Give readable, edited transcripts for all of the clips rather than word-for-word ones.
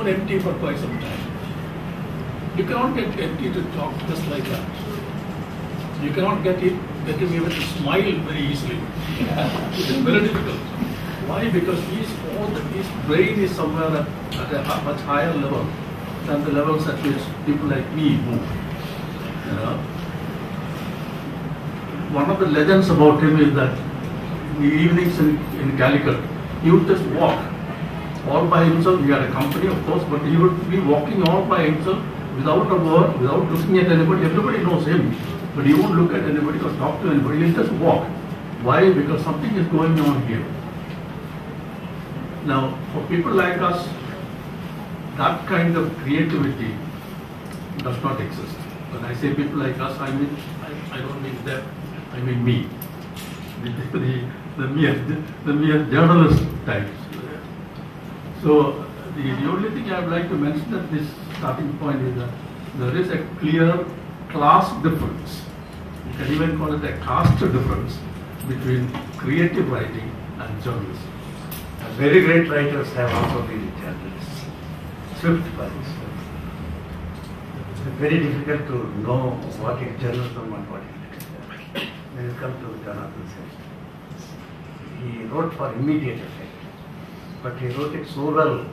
gone empty for quite some time. You cannot get empty to talk just like that. You cannot get him even to smile very easily. It is very difficult. Why? Because his brain is somewhere at a much higher level than the levels at which people like me move. You know? One of the legends about him is that in the evenings in Calicut, he would just walk all by himself. He had a company, of course, but he would be walking all by himself without a word, without looking at anybody. Everybody knows him, but he won't look at anybody or talk to anybody. He'll just walk. Why? Because something is going on here. Now, for people like us, that kind of creativity does not exist. When I say people like us, I don't mean them, I mean me. The mere journalist types. So the only thing I would like to mention at this starting point is that there is a clear class difference. You can even call it a caste difference between creative writing and journalism. Very great writers have also been journalists. Swift, for instance. It's very difficult to know what is journalism and what is literature. When you come to Jonathan Swift, he wrote for immediate effect, but he wrote it so well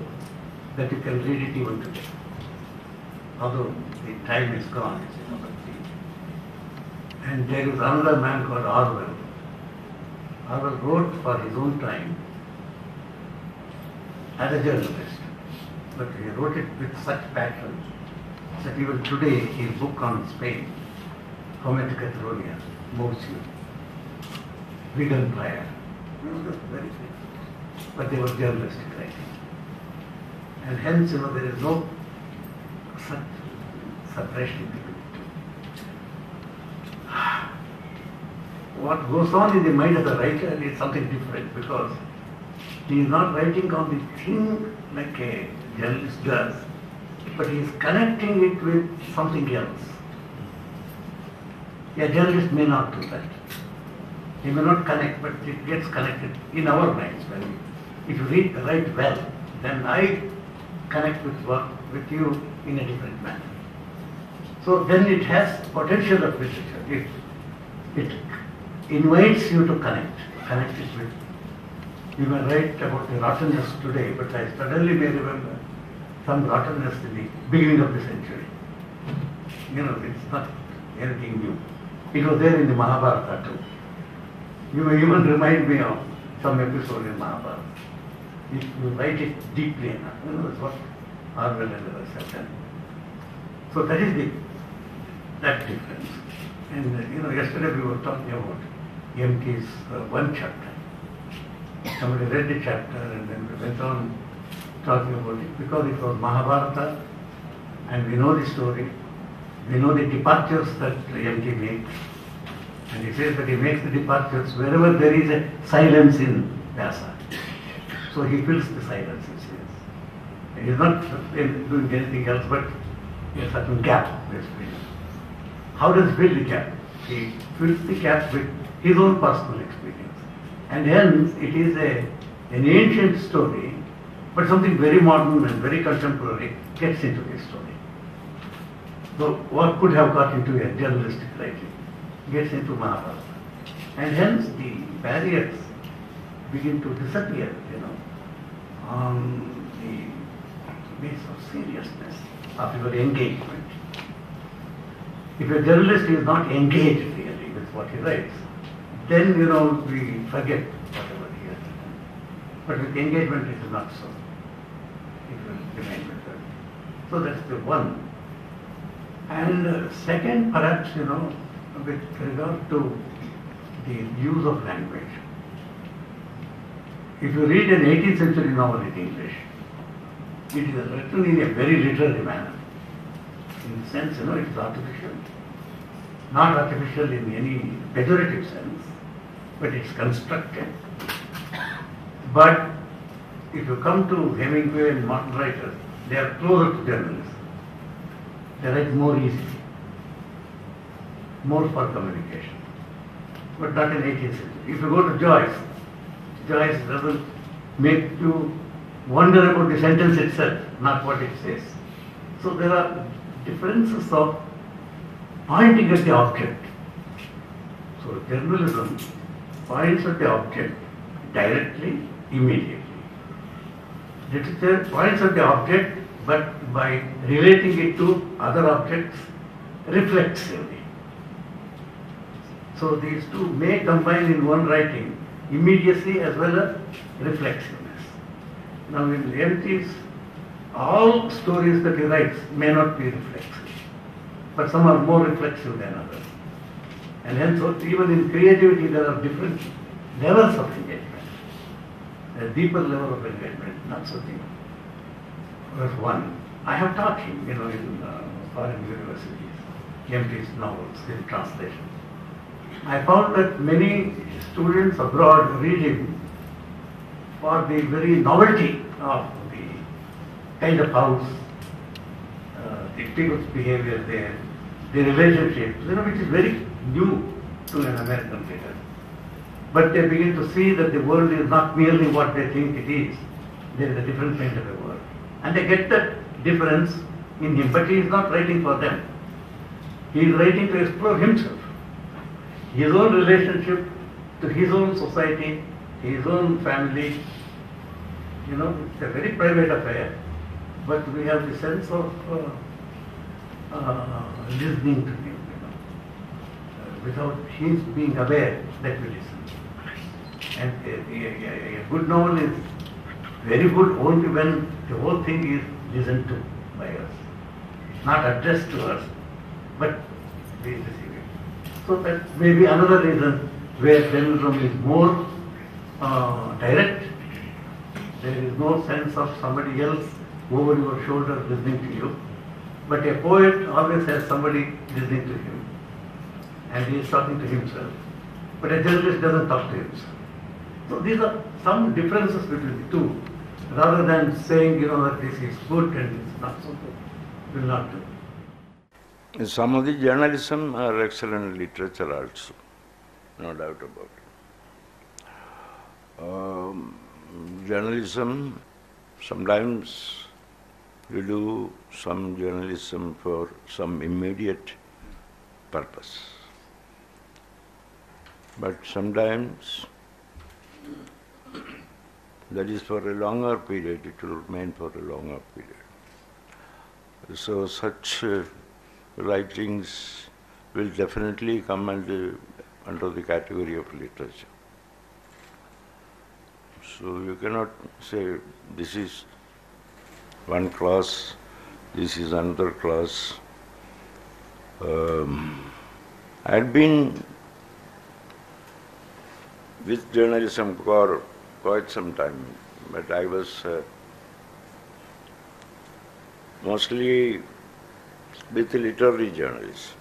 that you can read it even today. Although the time is gone, and there is another man called Orwell. Orwell wrote for his own time as a journalist, but he wrote it with such passion that even today his book on Spain, Homage to Catalonia, moves you. Vegan Prior, very famous, but they were journalistic writing, and hence there is no such suppression. What goes on in the mind of the writer is something different, because he is not writing on the thing like a journalist does, but he is connecting it with something else. A journalist may not do that. He may not connect, but it gets connected in our minds. If you write well, then I connect with you in a different manner. So then it has potential of literature. It invites you to connect it with. You may write about the rottenness today, but I suddenly may remember some rottenness in the beginning of the century. It's not anything new. It was there in the Mahabharata too. You may even remind me of some episode in Mahabharata. If you write it deeply enough, that's what Orwell and others have done. So that is that difference. And yesterday we were talking about M.K.'s one chapter. Somebody read the chapter and then we went on talking about it because it was Mahabharata and we know the story. We know the departures that M.K. makes. And he says that he makes the departures wherever there is a silence in Vyasa. So he fills the silence, he says. He is not doing anything else but a certain gap, basically. How does he fill the gap? He fills the gap with his own personal experience. And hence it is an ancient story, but something very modern and very contemporary gets into this story. So what could have got into a journalistic writing gets into Mahabharata. And hence the barriers begin to disappear, on the base of seriousness of your engagement. If a journalist is not engaged really with what he writes, then we forget whatever he has done. But with engagement it is not so. It will remain with us. So that's the one. And second, perhaps, with regard to the use of language. If you read an 18th century novel in English, it is written in a very literary manner. In the sense, it is artificial. Not artificial in any pejorative sense, but it's constructed. But if you come to Hemingway and modern writers, they are closer to journalism. They write more easily, more for communication, but not in 18th century. If you go to Joyce, Joyce doesn't make you wonder about the sentence itself, not what it says. So there are differences of pointing at the object. So journalism points at the object directly, immediately. Literature points at the object, but by relating it to other objects reflexively. So these two may combine in one writing, immediacy as well as reflexiveness. Now in Jnanpith, all stories that he writes may not be reflexive, but some are more reflexive than others. And hence, even in creativity, there are different levels of engagement. A deeper level of engagement, not so deep. That's one. I have taught him, in foreign universities, Jnanpith's novels in translation. I found that many students abroad read him for the very novelty of the kind of house, the people's behavior there, the relationships, which is very new to an American reader. But they begin to see that the world is not merely what they think it is. There is a different kind of a world. And they get that difference in him. But he is not writing for them. He is writing to explore himself. His own relationship to his own society, his own family. It's a very private affair. But we have the sense of listening to him, without his being aware that we listen. And a good novel is very good only when the whole thing is listened to by us. Not addressed to us, but we receive it. So that may be another reason where journalism is more direct. There is no sense of somebody else over your shoulder listening to you. But a poet always has somebody listening to him. And he is talking to himself. But a journalist doesn't talk to himself. So these are some differences between the two. Rather than saying, that this is good and this is not so good, will not do. Some of the journalism are excellent literature also, no doubt about it. Journalism, sometimes we do some journalism for some immediate purpose. But sometimes that is for a longer period, it will remain for a longer period. So such writings will definitely come under the category of literature. So you cannot say this is one class, this is another class. I had been with journalism for quite some time, but I was mostly with literary journalists.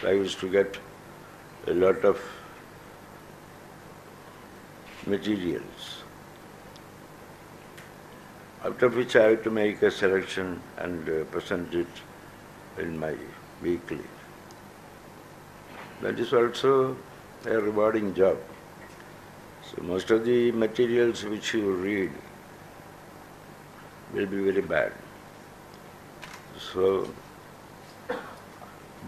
I used to get a lot of materials, after which I had to make a selection and present it in my weekly. That is also a rewarding job. So most of the materials which you read will be very bad. So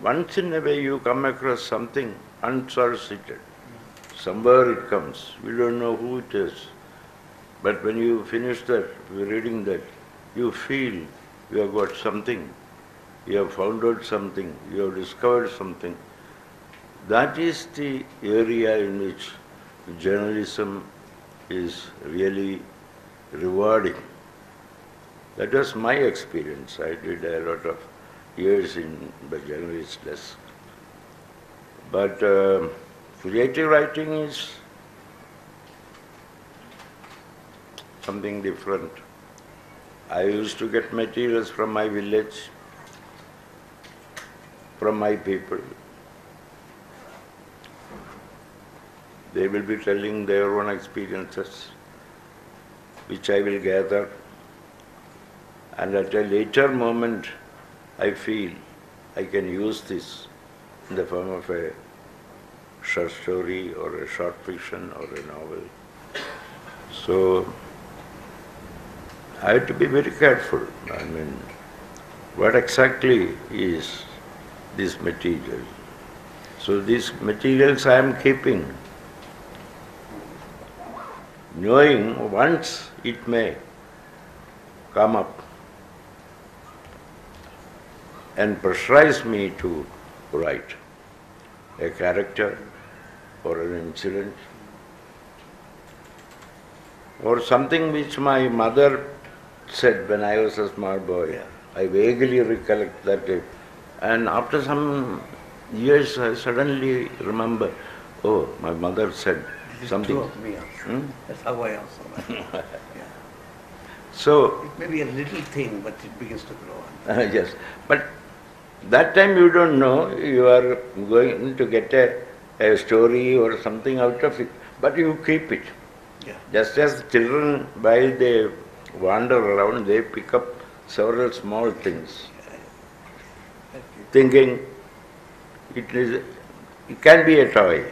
once in a way you come across something unsolicited. Somewhere it comes. We don't know who it is. But when you finish that, reading that, you feel you have got something. You have found out something. You have discovered something. That is the area in which journalism is really rewarding. That was my experience. I did a lot of years in the journalist desk. But creative writing is something different. I used to get materials from my village, from my people. They will be telling their own experiences, which I will gather. And at a later moment, I feel I can use this in the form of a short story or a short fiction or a novel. So I have to be very careful. I mean, what exactly is this material? So these materials I am keeping, knowing once it may come up and pressurize me to write a character or an incident or something which my mother said when I was a small boy. Yeah. I vaguely recollect that day. And after some years I suddenly remember, oh, my mother said This is something. true of me also. That's how I also learn. Yeah. So, It may be a little thing, but it begins to grow on. yes, but that time you don't know, you are going to get a story or something out of it, but you keep it. Yeah. Just as children, while they wander around, they pick up several small things, thinking it can be a toy,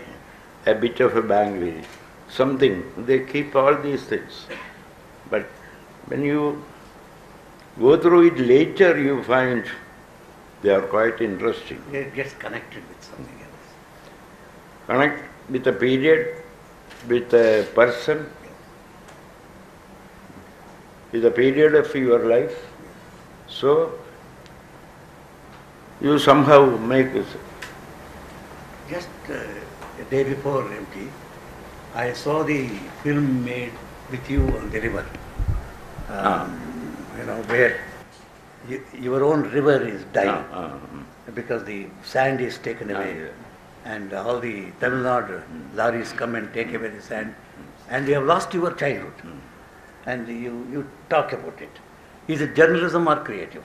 a bit of a bangle, something. They keep all these things. But when you go through it later, you find they are quite interesting. It gets connected with something else. Connect with a period, with a person, with a period of your life. So, you somehow make it. Just a day before MT, I saw the film made with you on the river. Where your own river is dying because the sand is taken away. And all the Tamil Nadu lorries come and take away the sand. And you have lost your childhood. And you talk about it. Is it journalism or creative?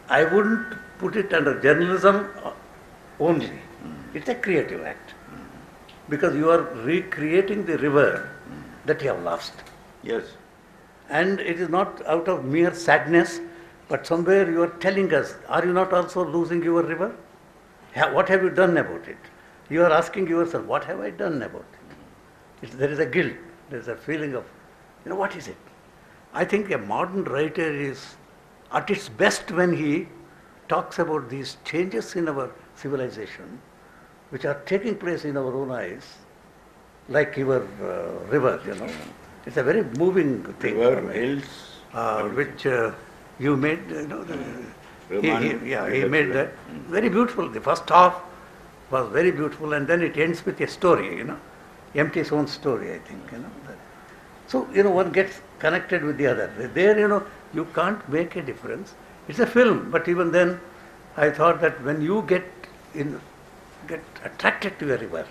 I wouldn't put it under journalism only. It's a creative act. Because you are recreating the river that you have lost. Yes. And it is not out of mere sadness, but somewhere you are telling us, are you not also losing your river? What have you done about it? You are asking yourself, what have I done about it? There is a guilt, there is a feeling of, what is it? I think a modern writer is at its best when he talks about these changes in our civilization, which are taking place in our own eyes, like your river, It's a very moving thing. River, hills, which you made, he made that very beautiful. The first half was very beautiful, and then it ends with a story, MT's own story, I think, So, one gets connected with the other. There, you can't make a difference. It's a film, but even then, I thought that when you get attracted to a river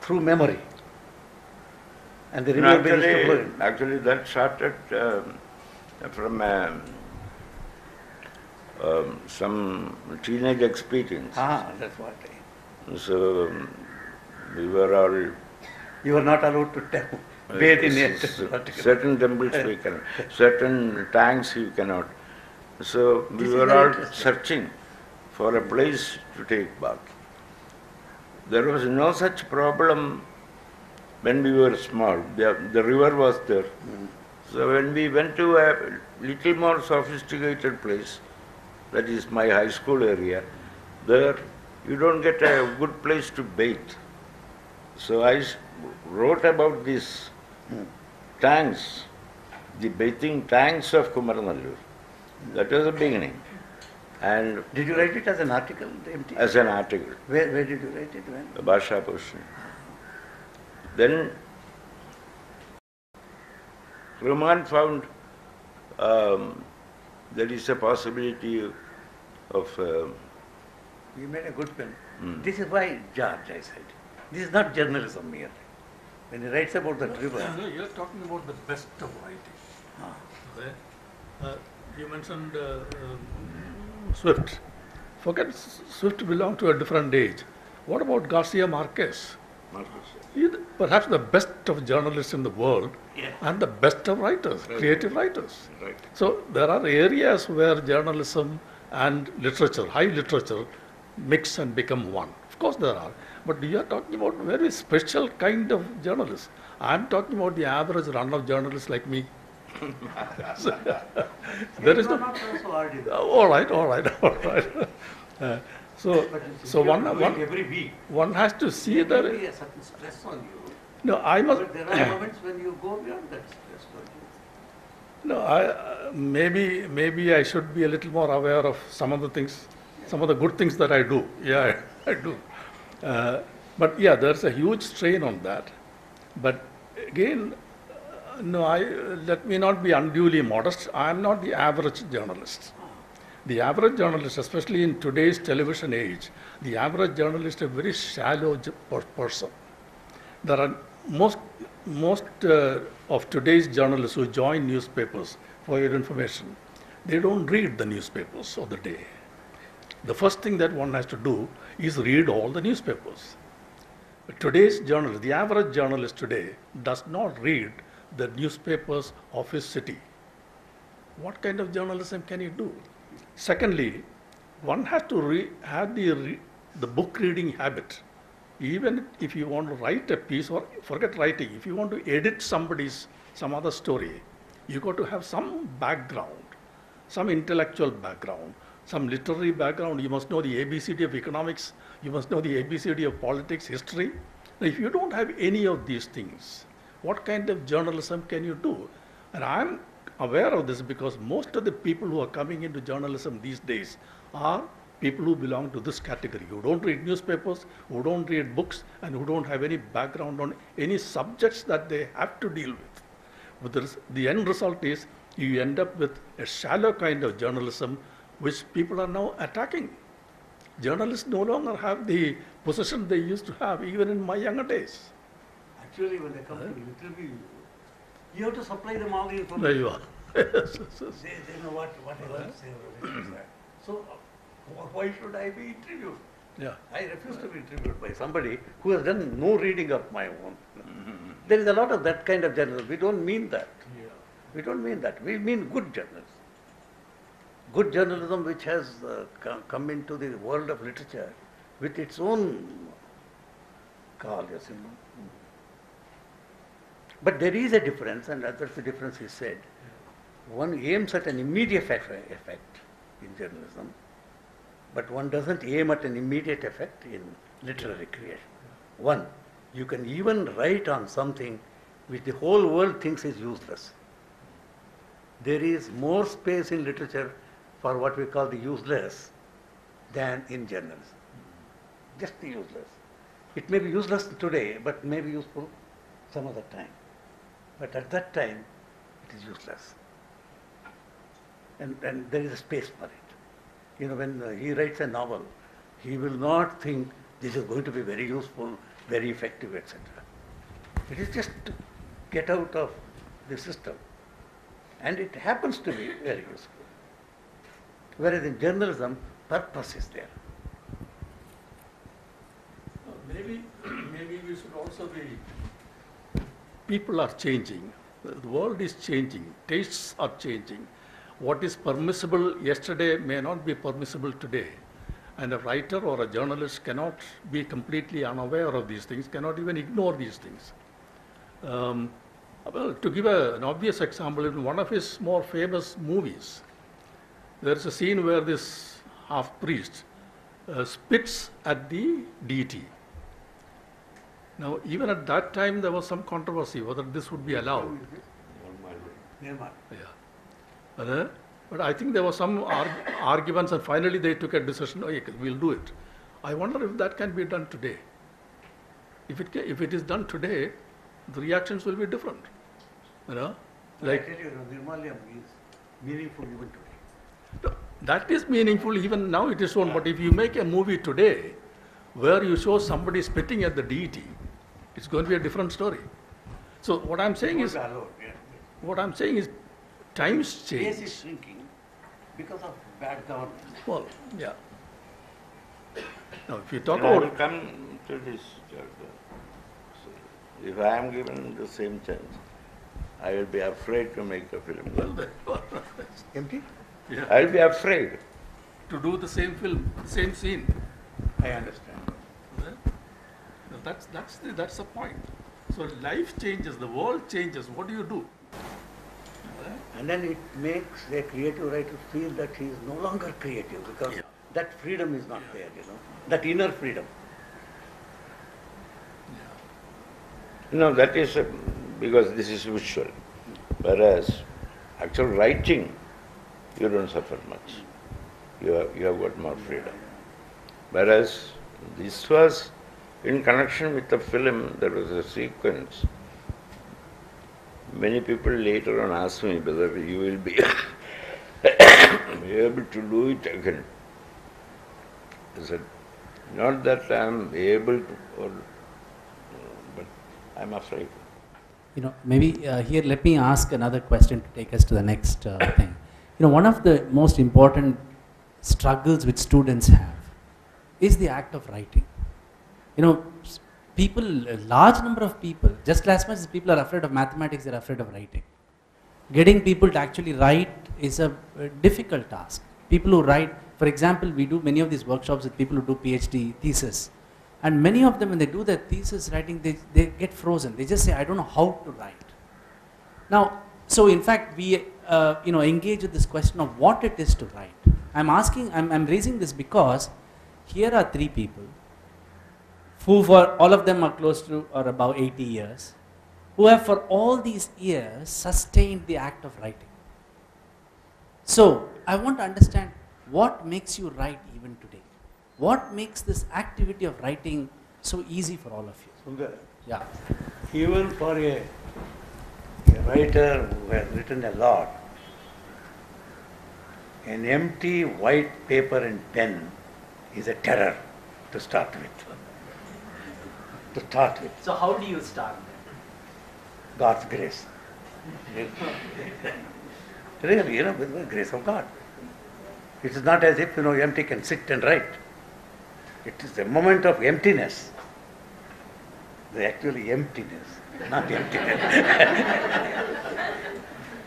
through memory, and the river begins to flow in. Actually, that started from some teenage experience. That's what. So we were all. You were not allowed to bathe in it. Certain temples we cannot, certain tanks you cannot. So we were all searching for a place to take bath. There was no such problem when we were small. The river was there. So when we went to a little more sophisticated place, that is my high school area, there you don't get a good place to bathe. So I wrote about these tanks, the bathing tanks of Kumaranallur. That was the beginning. And did you write it as an article? As an article. Where did you write it? When? The Bhasha portion. Then Rahman found there is a possibility of. You made a good film. This is why, George, I said, this is not journalism merely. When he writes about the river. No, you're talking about the best of writing. You mentioned Swift. Forget Swift belonged to a different age. What about Garcia Marquez? He's perhaps the best of journalists in the world and the best of writers, creative writers. Right. So there are areas where journalism and literature, high literature, mix and become one. Of course there are. But you are talking about very special kind of journalists. I'm talking about the average run of journalists like me. So, there is no. not also hard. All right, all right, all right. So Every week. one has to see There that. will be a certain stress on you. No, I must. But there are moments when you go beyond that stress, don't you? No, maybe I should be a little more aware of some of the things, some of the good things that I do. Yeah, I do. But yeah, there's a huge strain on that. But again, let me not be unduly modest. I am not the average journalist. The average journalist, especially in today's television age, the average journalist is a very shallow person. There are most of today's journalists who join newspapers, for your information, they don't read the newspapers of the day. The first thing that one has to do is read all the newspapers. Today's journalist, the average journalist today, does not read the newspapers of his city. What kind of journalism can he do? Secondly, one has to have the book reading habit. Even if you want to write a piece, or forget writing, if you want to edit some other story, you got to have some background, some intellectual background, some literary background. You must know the ABCD of economics, you must know the ABCD of politics, history. Now, if you don't have any of these things, what kind of journalism can you do? And I'm aware of this because most of the people who are coming into journalism these days are people who belong to this category, who don't read newspapers, who don't read books, and who don't have any background on any subjects that they have to deal with. But the end result is you end up with a shallow kind of journalism which people are now attacking. Journalists no longer have the position they used to have even in my younger days. Actually, when they come to interview you, you have to supply them all the information. There you are. They know what I want to say. So, why should I be interviewed? Yeah. I refuse to be interviewed by somebody who has done no reading of my own. There is a lot of that kind of journalism. We don't mean that. Yeah. We don't mean that. We mean good journalism. Good journalism which has come into the world of literature with its own call, yes, you know. But there is a difference, and that's the difference he said. One aims at an immediate effect in journalism, but one doesn't aim at an immediate effect in literary creation. One, you can even write on something which the whole world thinks is useless. There is more space in literature for what we call the useless than in journalism. Just the useless. It may be useless today, but may be useful some other time. But at that time, it is useless. And there is a space for it. You know, when he writes a novel, he will not think this is going to be very useful, very effective, etc. It is just to get out of the system. And it happens to be very useful. Whereas in journalism, purpose is there. Maybe we should also be. People are changing. The world is changing. Tastes are changing. What is permissible yesterday may not be permissible today. And a writer or a journalist cannot be completely unaware of these things, cannot even ignore these things. Well, to give an obvious example, in one of his more famous movies, there is a scene where this half-priest spits at the deity. Now, even at that time, there was some controversy whether this would be allowed. Nair. Yeah. But I think there were some arguments, and finally they took a decision, okay, we'll do it. I wonder if that can be done today. If it is done today, the reactions will be different. You know? Like, I tell you, Nirmalyam is meaningful even today. That is meaningful even now it is shown, but if you make a movie today where you show somebody spitting at the deity, it's going to be a different story. So what I'm saying is, times change. Space is shrinking because of bad governance. Well, yeah. Now, if you talk I will about, come to this. If I am given the same chance, I will be afraid to make a film. Empty? Yeah, I will be afraid. to do the same film, same scene. I understand. That's the point. So life changes, the world changes. What do you do? And then it makes a creative writer feel that he is no longer creative because that freedom is not there, that inner freedom. That is because this is visual. Whereas actual writing, you don't suffer much. You have got more freedom. Whereas this was in connection with the film, there was a sequence. Many people later on asked me whether you will be able to do it again. I said, not that I am able to, but I am afraid. Maybe here let me ask another question to take us to the next thing. One of the most important struggles which students have is the act of writing. People, a large number of people, just as much as people are afraid of mathematics, they're afraid of writing. Getting people to actually write is a difficult task. People who write, for example, we do many of these workshops with people who do PhD thesis. And many of them, when they do their thesis writing, they get frozen. They just say, I don't know how to write. Now, so in fact, we engage with this question of what it is to write. I'm raising this because here are three people who for all of them are close to or about 80 years, who have for all these years sustained the act of writing. So, I want to understand what makes you write even today? What makes this activity of writing so easy for all of you? Sundar, Yeah. even for a writer who has written a lot, an empty white paper and pen is a terror to start with. So how do you start? God's grace. Really, with the grace of God. It is not as if, empty can sit and write. It is a moment of emptiness. Actually emptiness, not emptiness.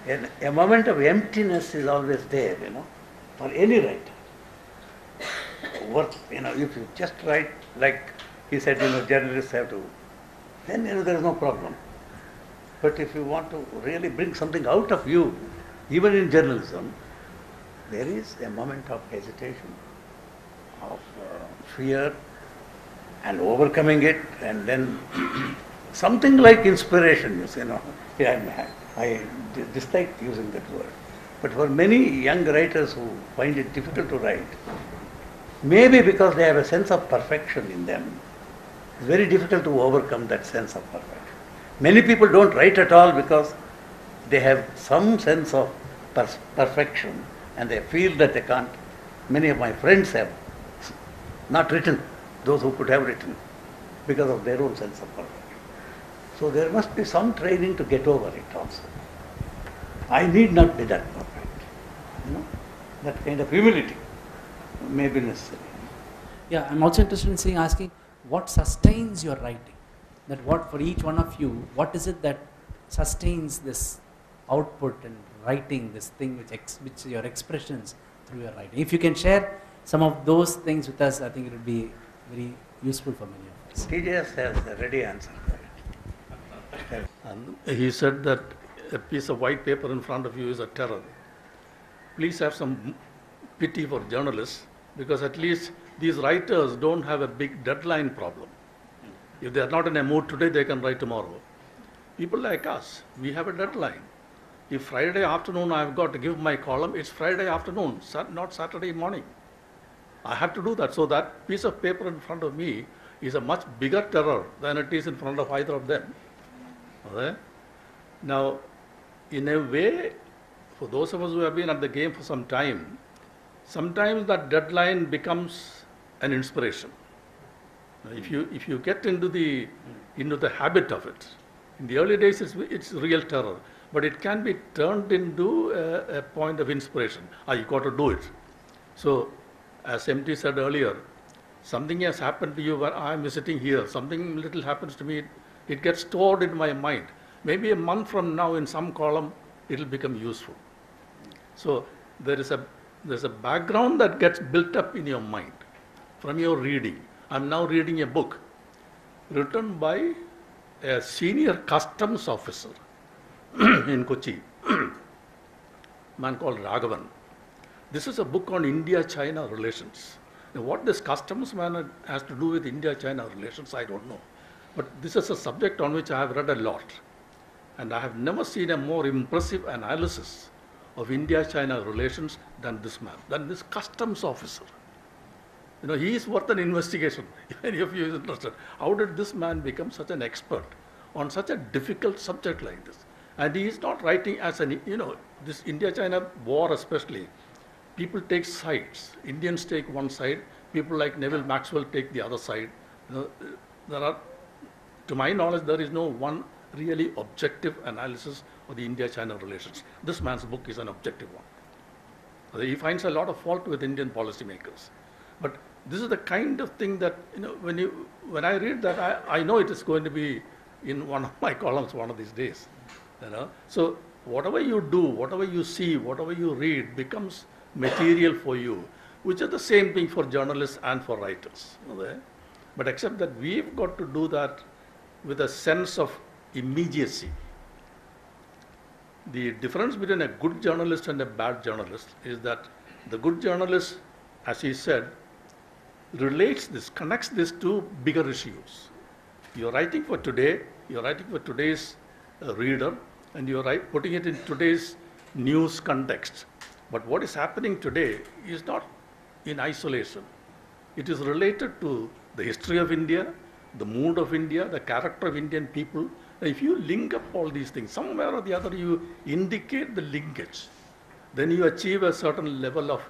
And a moment of emptiness is always there, for any writer. If you just write, like he said, journalists have to, then, there is no problem. But if you want to really bring something out of you, even in journalism, there is a moment of hesitation, of fear, and overcoming it, and then something like inspiration, I dislike using that word. But for many young writers who find it difficult to write, maybe because they have a sense of perfection in them, it's very difficult to overcome that sense of perfection. Many people don't write at all because they have some sense of perfection and they feel that they can't. Many of my friends have not written, those who could have written, because of their own sense of perfection. So there must be some training to get over it also. I need not be that perfect. That kind of humility may be necessary. Yeah, I'm also interested in asking what sustains your writing? That what for each one of you, what is it that sustains this output and writing, this thing which your expressions through your writing? If you can share some of those things with us, I think it would be very useful for many of us. TJS has a ready answer for it. And he said that a piece of white paper in front of you is a terror. Please have some pity for journalists, because at least these writers don't have a big deadline problem. If they are not in a mood today, they can write tomorrow. People like us, we have a deadline. If Friday afternoon I have got to give my column, it's Friday afternoon, not Saturday morning. I have to do that. So that piece of paper in front of me is a much bigger terror than it is in front of either of them. Okay? Now, in a way, for those of us who have been at the game for some time, sometimes that deadline becomes an inspiration. If you get into the habit of it, in the early days it's real terror, but it can be turned into a point of inspiration. You got to do it. So, as MT said earlier, something has happened to you when I'm visiting here. Something little happens to me. It gets stored in my mind. Maybe a month from now, in some column, it will become useful. So there's a background that gets built up in your mind from your reading. I'm now reading a book. written by a senior customs officer in Kochi, man called Raghavan. This is a book on India-China relations. Now, what this customs man has to do with India-China relations, I don't know. But this is a subject on which I have read a lot. And I have never seen a more impressive analysis of India-China relations than this man, than this customs officer. You know, he is worth an investigation, if any of you is interested. How did this man become such an expert on such a difficult subject like this? And he is not writing as an, you know, this India-China war especially, people take sides. Indians take one side, people like Neville Maxwell take the other side. You know, there are, to my knowledge, there is no one really objective analysis of the India-China relations. This man's book is an objective one. He finds a lot of fault with Indian policymakers. But this is the kind of thing that, you know, when I read that, I know it is going to be in one of my columns one of these days. You know? So whatever you do, whatever you see, whatever you read becomes material for you, which is the same thing for journalists and for writers. You know, but except that we've got to do that with a sense of immediacy. The difference between a good journalist and a bad journalist is that the good journalist, as he said, relates this, connects this to bigger issues. You're writing for today, you're writing for today's reader, and you're putting it in today's news context. But what is happening today is not in isolation. It is related to the history of India, the mood of India, the character of Indian people. If you link up all these things, somewhere or the other you indicate the linkage, then you achieve a certain level of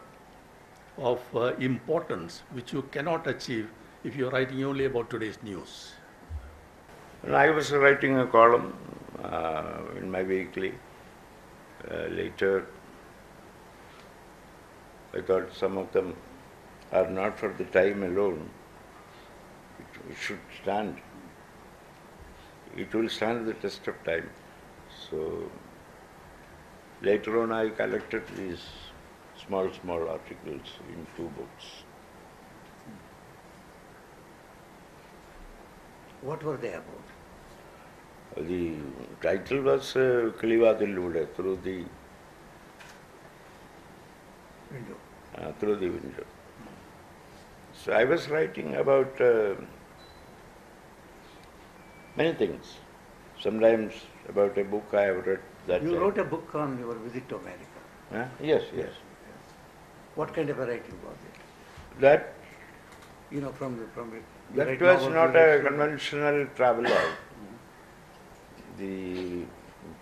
importance which you cannot achieve if you're writing only about today's news. When I was writing a column in my weekly, later I thought some of them are not for the time alone. It should stand. It will stand the test of time. So later on I collected these small articles in 2 books. What were they about? The title was Kilivadilude, through the window. So I was writing about many things. Sometimes about a book I have read that You time. wrote a book on your visit to America. Huh? Yes. What kind of a writing was it? That You know, from that was not a conventional traveler. The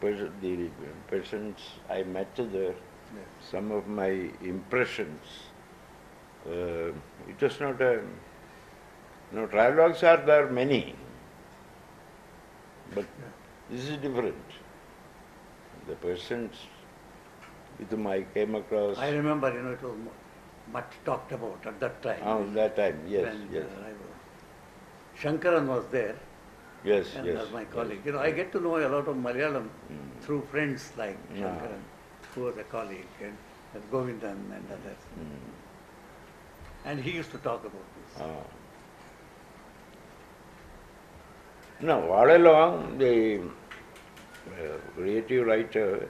persons I met there, some of my impressions, it was not a, travelogues are there many, but this is different. The persons with whom I came across. I remember, it was much talked about at that time. Oh, that time, yes, when, yes. Shankaran was there. Yes, And yes. was my yes. colleague. I get to know a lot of Malayalam through friends like Shankaran, who was a colleague, and Govindan and others. And he used to talk about this. No, all along the creative writer,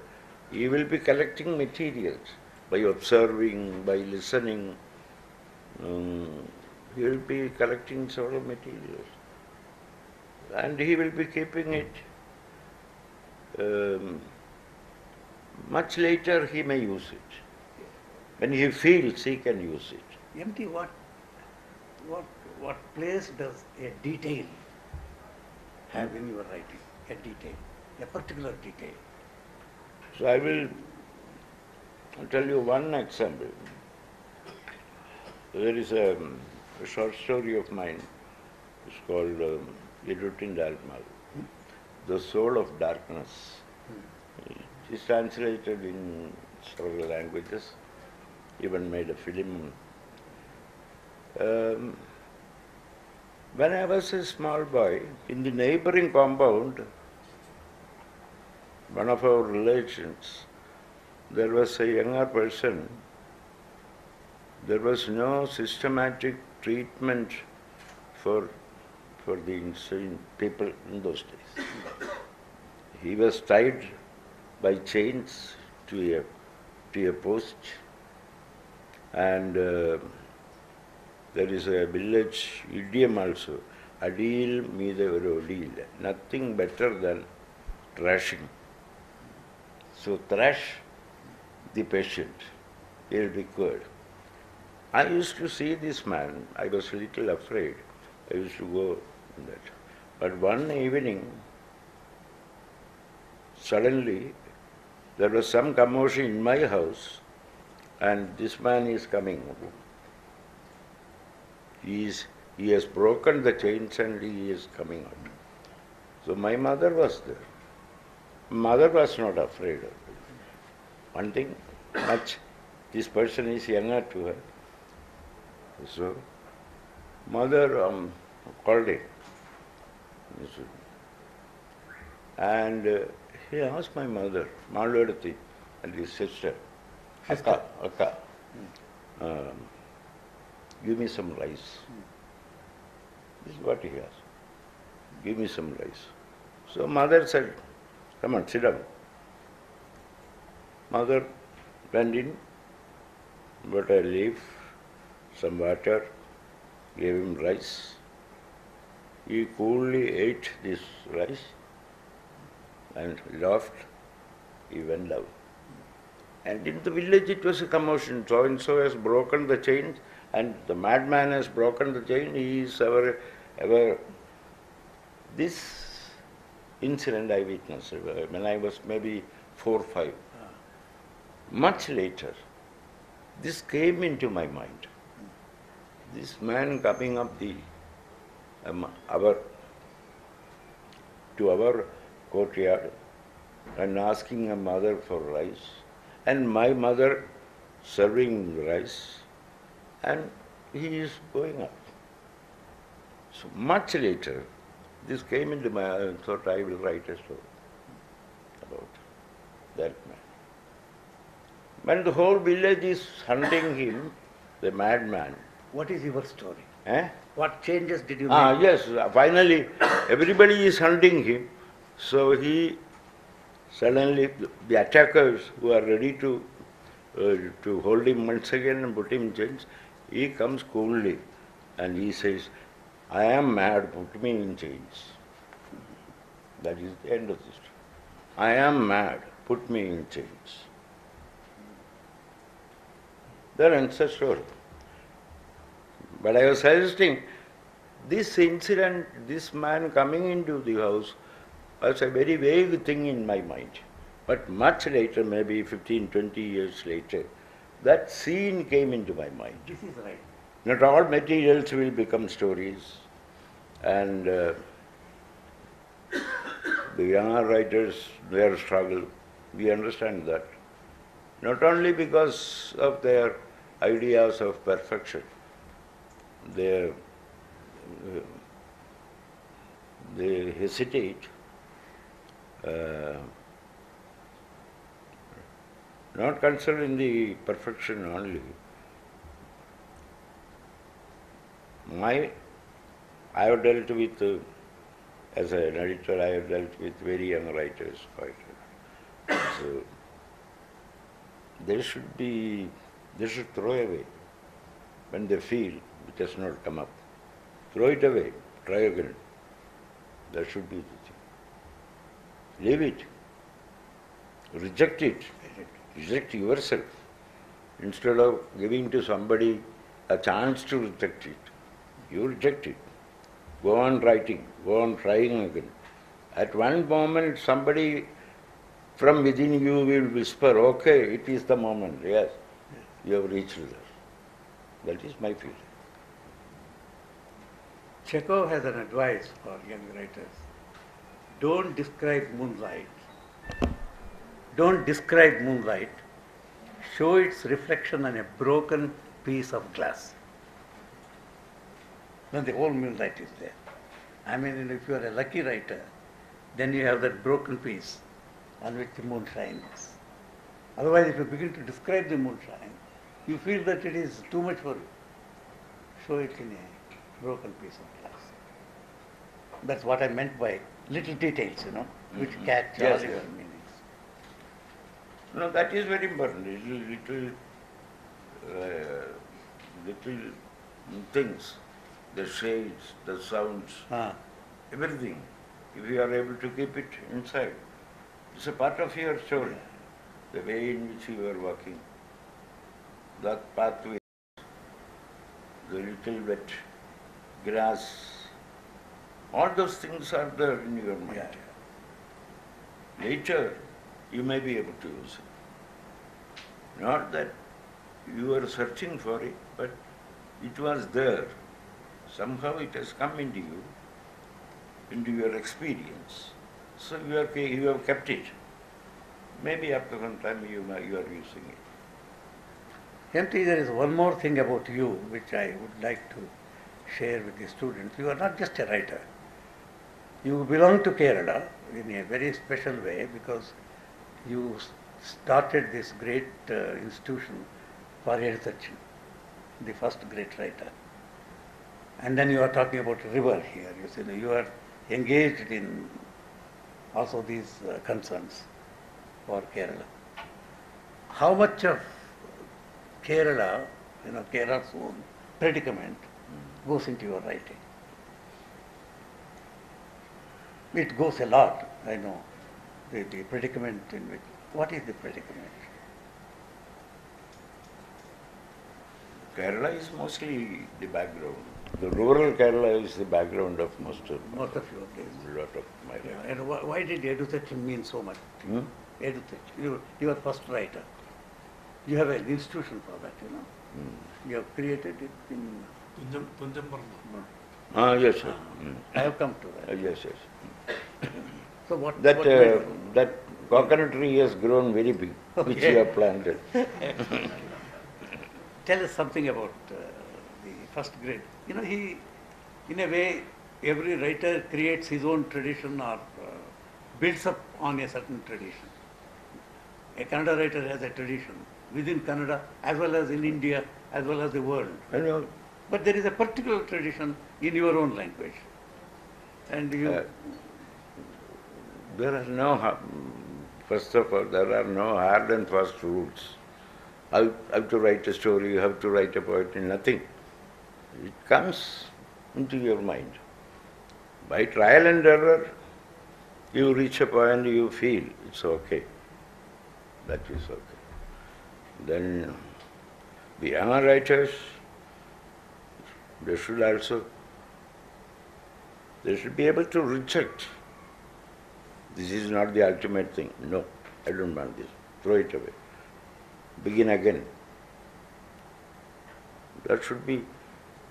he will be collecting materials by observing, by listening. He will be collecting several materials. And he will be keeping it. Much later he may use it. When he feels he can use it. MT, what place does a detail have in your writing? A detail, a particular detail. So I will tell you one example. There is a short story of mine. It's called The Soul of Darkness. It is translated in several languages, even made a film. When I was a small boy, in the neighboring compound, one of our relations, there was a younger person. There was no systematic treatment for for the insane people in those days. He was tied by chains to a post, and there is a village idiom also, Adil meede oru odil, nothing better than thrashing. So thrash the patient, ill required. I used to see this man, I was a little afraid. I used to go in that. But one evening, suddenly, there was some commotion in my house, and this man is coming. He has broken the chains and he is coming out. So my mother was there. Mother was not afraid of it. One thing, this person is younger to her. So, mother called him. And he asked my mother, Malvadati, and his sister, Akka, give me some rice. This is what he asked. Give me some rice. So mother said, come on, sit down. Mother went in, brought a leaf, some water, gave him rice. He coolly ate this rice and laughed. He went down. And in the village it was a commotion. So and so has broken the chains, and the madman has broken the chain. He is ever. This incident I witnessed when I was maybe 4 or 5. Much later, this came into my mind. This man coming up to our courtyard and asking a mother for rice, and my mother serving rice, and he is going up. So much later, this came into my mind. I thought I will write a story about that man. When the whole village is hunting him, the madman. What is your story? Eh? What changes did you make? Yes, finally everybody is hunting him. So he suddenly, the attackers who are ready to hold him once again and put him in chains, he comes coolly and he says, I am mad, put me in chains. That is the end of the story. I am mad, put me in chains. That ends the story. But I was suggesting, this incident, this man coming into the house, was a very vague thing in my mind. But much later, maybe 15, 20 years later, that scene came into my mind. This is right. Not all materials will become stories. And the younger writers, their struggle, we understand that. Not only because of their ideas of perfection, they hesitate, not considering the perfection only. I have dealt with, as an editor, I have dealt with very young writers quite. So they should throw away when they feel it has not come up. Throw it away, try again. That should be the thing. Leave it. Reject it. Reject yourself. Instead of giving to somebody a chance to reject it, you reject it. Go on writing, go on trying again. At one moment somebody from within you will whisper, okay, it is the moment, yes, you have reached there. That is my feeling. Chekhov has an advice for young writers. Don't describe moonlight. Don't describe moonlight. Show its reflection on a broken piece of glass. Then the whole moonlight is there. I mean, if you are a lucky writer, then you have that broken piece on which the moonshine is. Otherwise, if you begin to describe the moonshine, you feel that it is too much for you. Show it in a broken piece of glass. That's what I meant by little details, which catch Yes, all your yes. meanings. No, that is very important. Little things, the shades, the sounds, Ah, everything. If you are able to keep it inside, it's a part of your story. The way in which you are walking, that pathway, the little wet grass, all those things are there in your mind. yeah. Later, you may be able to use it. Not that you were searching for it, but it was there. Somehow it has come into you, into your experience. So you have kept it. Maybe after some time you are using it. MT, there is one more thing about you which I would like to share with the students. You are not just a writer. You belong to Kerala in a very special way because you started this great institution for Eduthachu, the first great writer. And then you are talking about river here. You are engaged in also these concerns for Kerala. How much of Kerala, Kerala's own predicament goes into your writing? It goes a lot, I know. The predicament in which, what is the predicament? Kerala is mostly the background. The rural Kerala is the background of most of Your days. a lot of my Yeah. life. And why did Eduthachu mean so much? Hmm? Eduthachu, you are first writer. You have an institution for that, You have created it in... Yes, sir. I have come to that. Yes, yes. So what... That, what made you- that coconut tree has grown very big, which Okay. you have planted. Tell us something about the first grade. He, in a way, every writer creates his own tradition or builds up on a certain tradition. A Kannada writer has a tradition within Kannada as well as in India as well as the world. I know. But there is a particular tradition in your own language. And you... There are no, first of all, there are no hard and fast rules. How to write a story, you have to write a poetry, nothing. It comes into your mind. By trial and error, you reach a point you feel it's okay. That is okay. Then the young writers, they should be able to reject. This is not the ultimate thing. No, I don't want this. Throw it away. Begin again. That should be,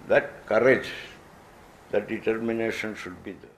that courage, that determination should be there.